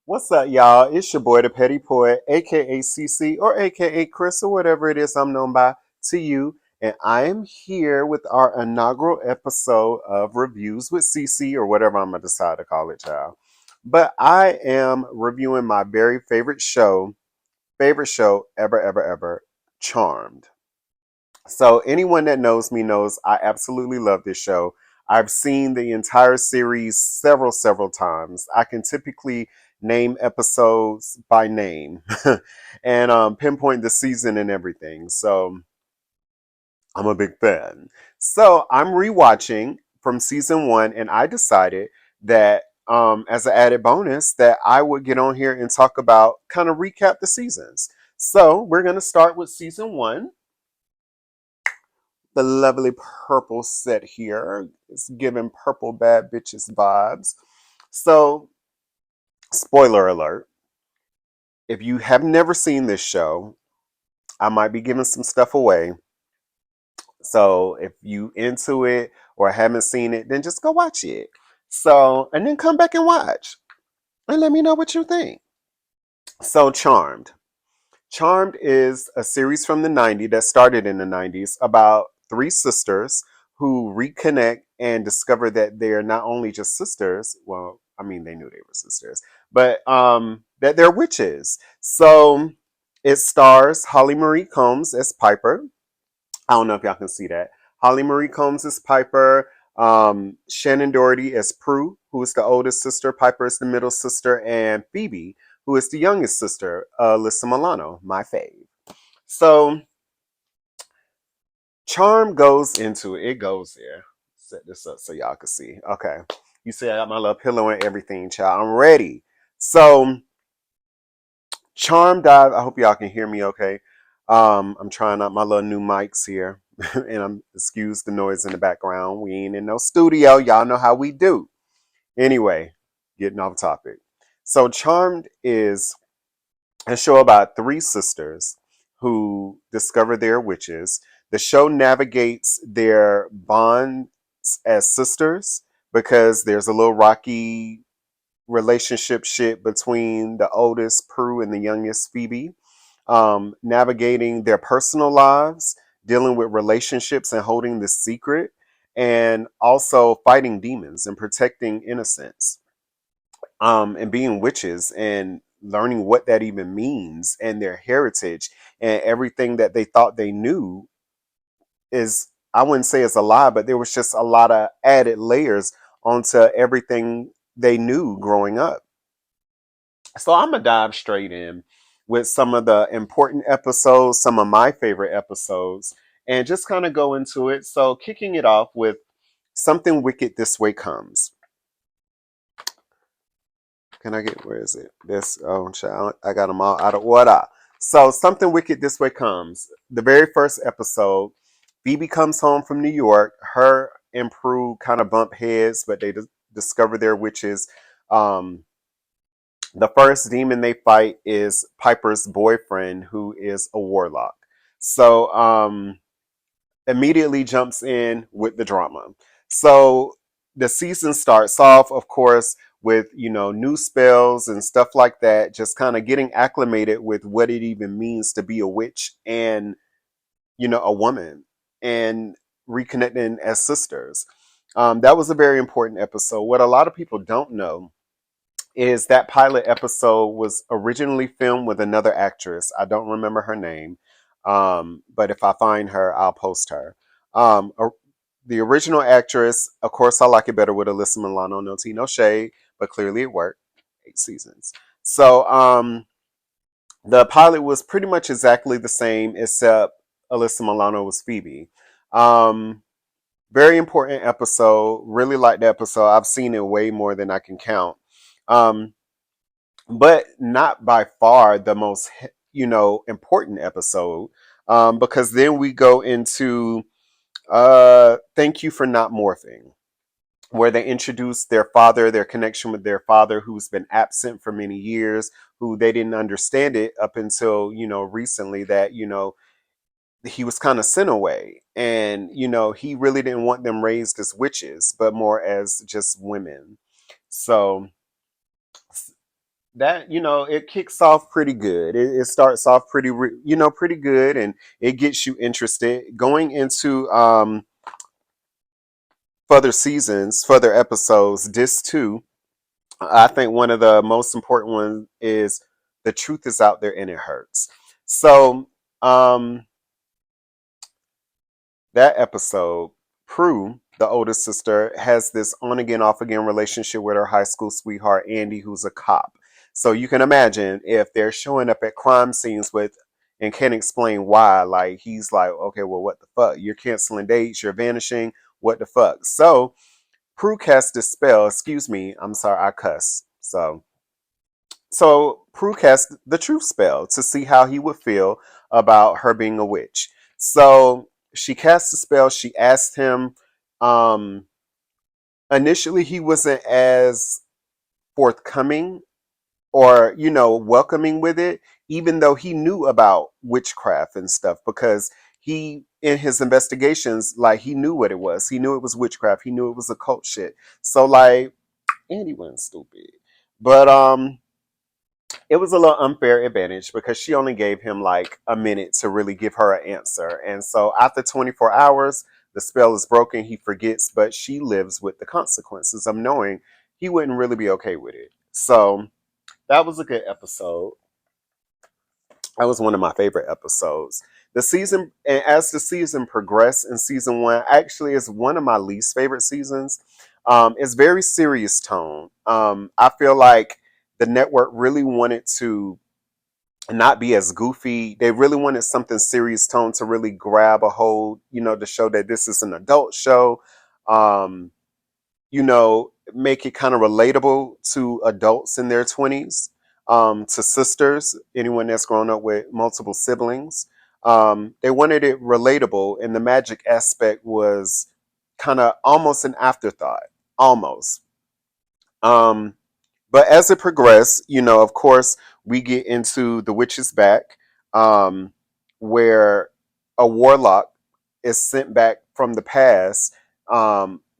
What's up, y'all? It's your boy, the Petty Poet, aka CC, or aka Chris, or whatever it is I'm known by to you. And I am here with our inaugural episode of Reviews with CC, or whatever I'm gonna decide to call it, child. But I am reviewing my very favorite show ever, Charmed. So anyone that knows me knows I absolutely love this show. I've seen the entire series several times. I can typically name episodes by name and pinpoint the season and everything. So I'm a big fan. So I'm rewatching from season one, and I decided that as an added bonus that I would get on here and talk about kind of recap the seasons. So we're gonna start with season one, the lovely purple set here. It's giving purple bad bitches vibes. So, spoiler alert, if you have never seen this show, I might be giving some stuff away. So, if you into it or haven't seen it, then just go watch it. So, and then come back and watch and let me know what you think. So, Charmed. Charmed is a series from the 90s that started in the 90s about three sisters who reconnect and discover that they're not only just sisters, well, I mean they knew they were sisters, but that they're witches. So it stars Holly Marie Combs as Piper. I don't know if y'all can see that. Holly Marie Combs as Piper, Shannon Doherty as Prue, who is the oldest sister, Piper is the middle sister, and Phoebe, who is the youngest sister, Alyssa Milano, my fave. So Charm goes into it. It goes there. Set this up so y'all can see. Okay. You see I got my little pillow and everything, child. I'm ready. So Charm dive. I hope y'all can hear me okay. I'm trying out my little new mics here. And I'm excuse the noise in the background. We ain't in no studio. Y'all know how we do. Anyway, getting off topic. So Charmed is a show about three sisters who discover they're witches. The show navigates their bonds as sisters because there's a little rocky relationship shit between the oldest Prue and the youngest Phoebe. Navigating their personal lives, dealing with relationships and holding the secret, and also fighting demons and protecting innocence, and being witches and learning what that even means and their heritage and everything that they thought they knew is, I wouldn't say it's a lie, but there was just a lot of added layers onto everything they knew growing up. So I'm gonna dive straight in with some of the important episodes, some of my favorite episodes, and just kind of go into it. So kicking it off with Something Wicked This Way Comes. Can I get, where is it? This, oh, child, I got them all out of order. So, Something Wicked This Way Comes. The very first episode, Phoebe comes home from New York. Her and Prue kind of bump heads, but they discover they're witches. Um, the first demon they fight is Piper's boyfriend, who is a warlock. So, immediately jumps in with the drama. So the season starts off, of course, with new spells and stuff like that, just kind of getting acclimated with what it even means to be a witch and a woman, and reconnecting as sisters. That was a very important episode. What a lot of people don't know is that pilot episode was originally filmed with another actress. I don't remember her name, but if I find her, I'll post her. The original actress, of course, I like it better with Alyssa Milano. No tea, no shade, but clearly it worked. 8 seasons. So the pilot was pretty much exactly the same, except Alyssa Milano was Phoebe. Um, Very important episode. Really like the episode. I've seen it way more than I can count. Um, but not by far the most important episode, because then we go into Thank You for Not Morphing, where they introduce their father, their connection with their father, who's been absent for many years, who they didn't understand it up until recently, that he was kind of sent away, and he really didn't want them raised as witches but more as just women. So that, it kicks off pretty good. It starts off pretty good, and it gets you interested going into further seasons, further episodes. This too, I think one of the most important ones is the truth is out there and it hurts. So that episode, Prue, the oldest sister, has this on again, off again relationship with her high school sweetheart, Andy, who's a cop. So you can imagine if they're showing up at crime scenes with and can't explain why. Like, he's like, okay, well, what the fuck? You're canceling dates, you're vanishing. What the fuck? So Prue cast a spell. Excuse me, I'm sorry, I cuss. So Prue cast the truth spell to see how he would feel about her being a witch. So she cast the spell. She asked him. Um, Initially, he wasn't as forthcoming or welcoming with it, even though he knew about witchcraft and stuff, because he in his investigations, like, he knew what it was. He knew it was witchcraft. He knew it was occult shit. So like, Andy wasn't stupid, but it was a little unfair advantage because she only gave him like a minute to really give her an answer. And so after 24 hours, the spell is broken. He forgets, but she lives with the consequences of knowing he wouldn't really be okay with it. So that was a good episode. That was one of my favorite episodes. The season, and as the season progressed in season one, actually is one of my least favorite seasons. It's very serious tone. I feel like the network really wanted to not be as goofy. They really wanted something serious tone to really grab a hold, to show that this is an adult show. Um, Make it kind of relatable to adults in their 20s, to sisters, anyone that's grown up with multiple siblings. They wanted it relatable, and the magic aspect was kind of almost an afterthought, almost. Um, but as it progressed, of course, we get into The Witch is Back, where a warlock is sent back from the past.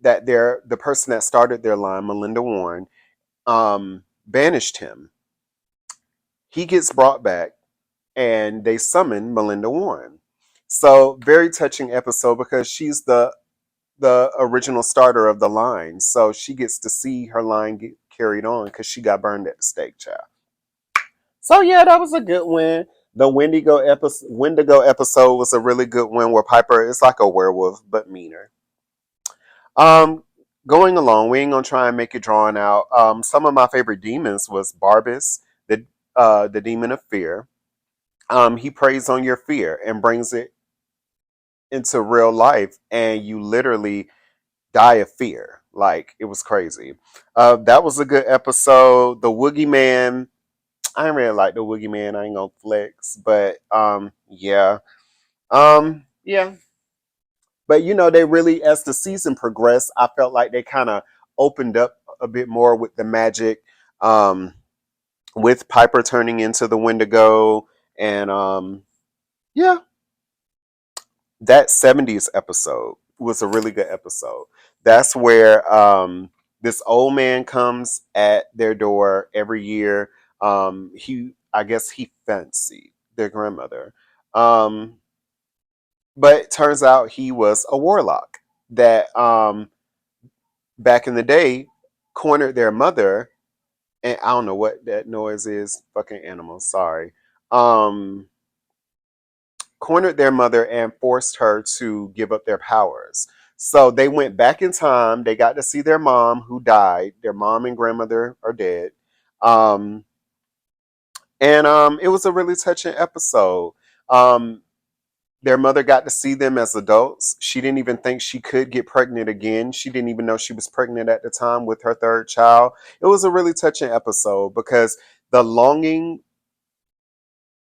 That the person that started their line, Melinda Warren, banished him. He gets brought back, and they summon Melinda Warren. So very touching episode because she's the original starter of the line. So she gets to see her line get carried on because she got burned at the stake, child. So yeah, that was a good win. The Wendigo episode was a really good one where Piper is like a werewolf but meaner. Um, Going along, we ain't gonna try and make it drawn out. Some of my favorite demons was Barbas, the demon of fear. He preys on your fear and brings it into real life, and you literally die of fear. Like, it was crazy. That was a good episode. The Woogie Man, I didn't really like the Woogie Man. I ain't gonna flex, but yeah, yeah. But they really, as the season progressed, I felt like they kind of opened up a bit more with the magic, um, with Piper turning into the Wendigo, and yeah, that 70s episode was a really good episode. That's where this old man comes at their door every year. I guess he fancied their grandmother. Um, but it turns out he was a warlock that back in the day cornered their mother, and I don't know what that noise is. Fucking animals, sorry. Um Cornered their mother and forced her to give up their powers. So they went back in time. They got to see their mom who died. Their mom and grandmother are dead. Um, and It was a really touching episode. Um, their mother got to see them as adults. She didn't even think she could get pregnant again. She didn't even know she was pregnant at the time with her third child. It was a really touching episode because the longing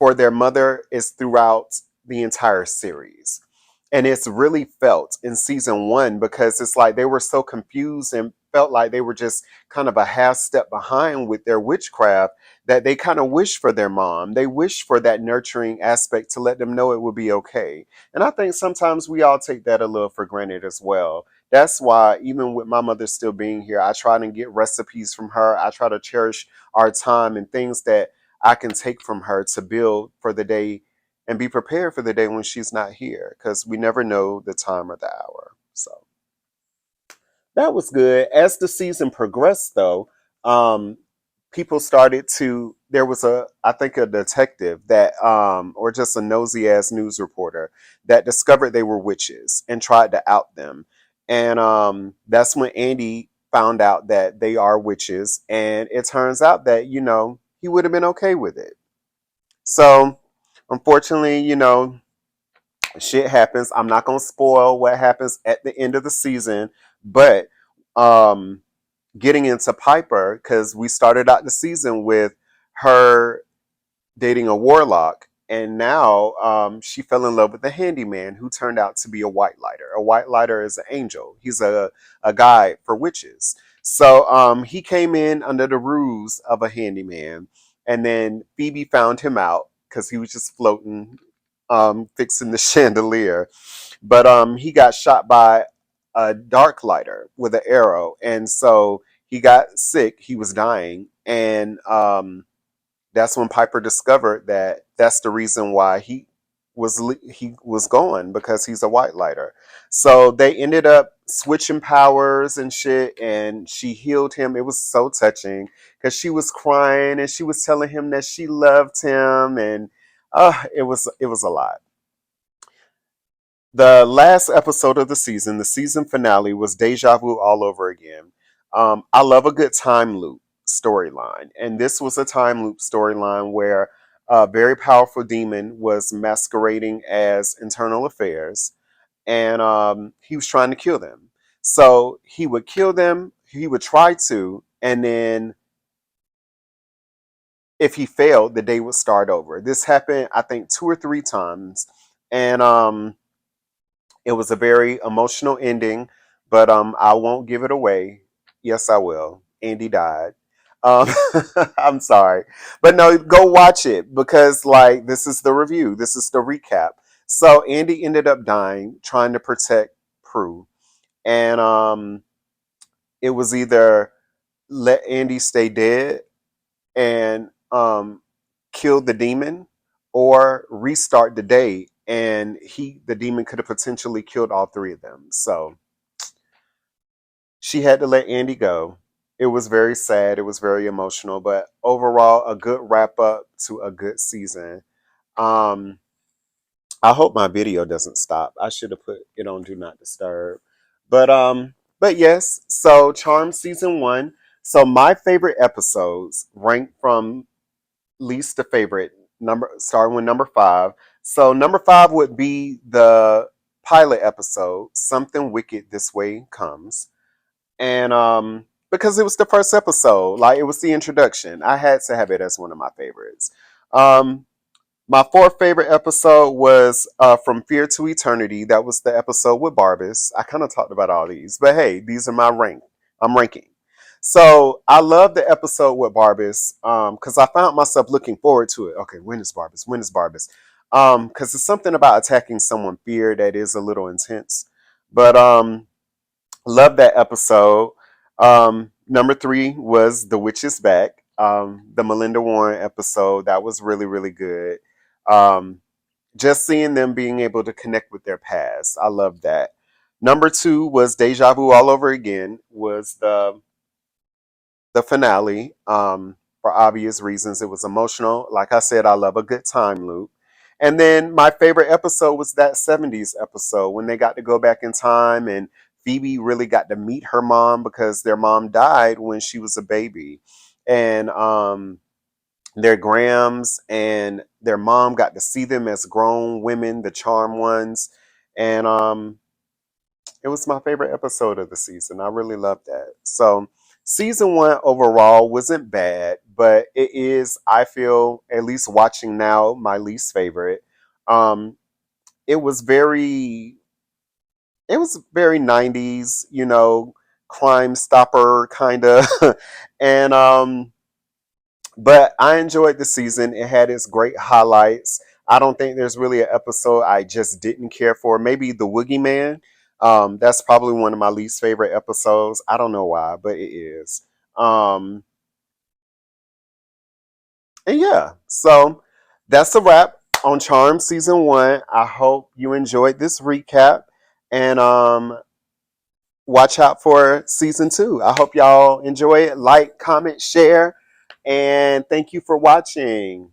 for their mother is throughout the entire series. And it's really felt in season one because it's like they were so confused and felt like they were just kind of a half step behind with their witchcraft, that they kind of wish for their mom. They wish for that nurturing aspect to let them know it would be okay. And I think sometimes we all take that a little for granted as well. That's why, even with my mother still being here, I try to get recipes from her. I try to cherish our time and things that I can take from her to build for the day and be prepared for the day when she's not here, because we never know the time or the hour. So that was good. As the season progressed, though, um, people started to. There was I think, a detective that, or just a nosy ass news reporter that discovered they were witches and tried to out them, and that's when Andy found out that they are witches, and it turns out that he would have been okay with it. So, unfortunately, shit happens. I'm not gonna spoil what happens at the end of the season, but um getting into Piper, because we started out the season with her dating a warlock, and now she fell in love with a handyman who turned out to be a white lighter. A white lighter is an angel. He's a guide for witches. So he came in under the ruse of a handyman, and then Phoebe found him out because he was just floating, fixing the chandelier. But he got shot by a dark lighter with an arrow, and so he got sick. He was dying, and that's when Piper discovered that that's the reason why he was gone, because he's a white lighter. So they ended up switching powers and shit, and she healed him. It was so touching because she was crying and she was telling him that she loved him, and it was a lot. The last episode of the season finale, was deja vu all over again. I love a good time loop storyline, and this was a time loop storyline where a very powerful demon was masquerading as internal affairs, and he was trying to kill them. So he would kill them, he would try to, and then if he failed, the day would start over. This happened, I think, 2 or 3 times, and it was a very emotional ending, but I won't give it away. Yes, I will. Andy died. Um, I'm sorry, but no, go watch it, because like, this is the review. This is the recap. So Andy ended up dying trying to protect Prue, and it was either let Andy stay dead and kill the demon, or restart the day, and the demon could have potentially killed all three of them. So she had to let Andy go. It was very sad, it was very emotional, but overall a good wrap up to a good season. um I hope my video doesn't stop. I should have put it on do not disturb. But yes, so Charm season 1. So my favorite episodes rank from least to favorite, number starting with number 5. So number 5 would be the pilot episode, Something Wicked This Way Comes. And because it was the first episode, like, it was the introduction, I had to have it as one of my favorites. um my fourth favorite episode was From Fear to Eternity. That was the episode with Barbas. I kind of talked about all these, but hey, these are my rank. I'm ranking. So I love the episode with Barbas, because I found myself looking forward to it. Okay, when is Barbas? When is Barbas? Because it's something about attacking someone fear that is a little intense. But love that episode. Number 3 was The Witch is Back. The Melinda Warren episode, that was really, really good. Um, just seeing them being able to connect with their past, I love that. Number 2 was Deja Vu all over again. Was the finale. For obvious reasons, it was emotional. Like I said, I love a good time loop. And then my favorite episode was that 70s episode when they got to go back in time, and Phoebe really got to meet her mom, because their mom died when she was a baby. And their Grams and their mom got to see them as grown women, the charm ones. And it was my favorite episode of the season. I really loved that. So season 1 overall wasn't bad, but it is, I feel, at least watching now, my least favorite. Um, it was very, it was very 90s, Crime Stopper kind of, and but I enjoyed the season. It had its great highlights. I don't think there's really an episode I just didn't care for. Maybe the Woogie Man. That's probably one of my least favorite episodes. I don't know why, but it is. Um, and yeah, so that's a wrap on Charm season 1. I hope you enjoyed this recap, and watch out for season 2. I hope y'all enjoy it. Like, comment, share, and thank you for watching.